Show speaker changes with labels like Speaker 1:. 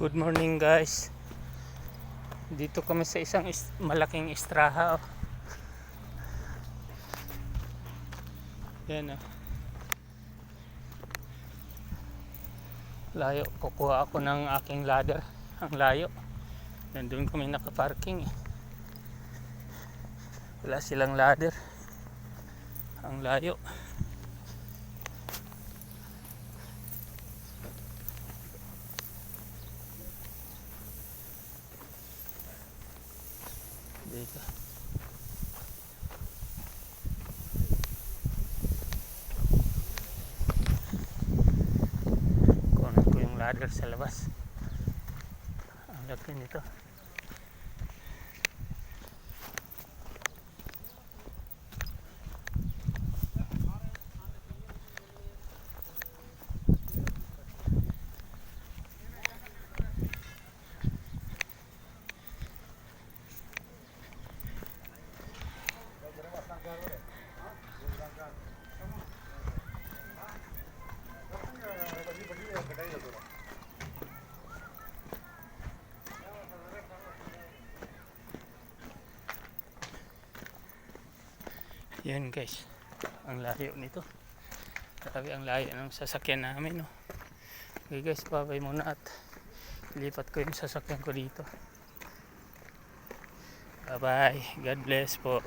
Speaker 1: Good morning guys. Dito kami sa isang malaking istraha. Yan oh. Layo. Kukuha ako ng aking ladder. Ang layo. Nandun kami nakaparking. Wala silang ladder. Ang layo. Dito. Kunin ko yung ladder sa labas. Ang laki nito. Yan guys, ang layo nito. Grabe ang layo ng sasakyan namin, no? Okay guys, babay muna at lipat ko yung sasakyan ko dito. Bye bye, God bless po.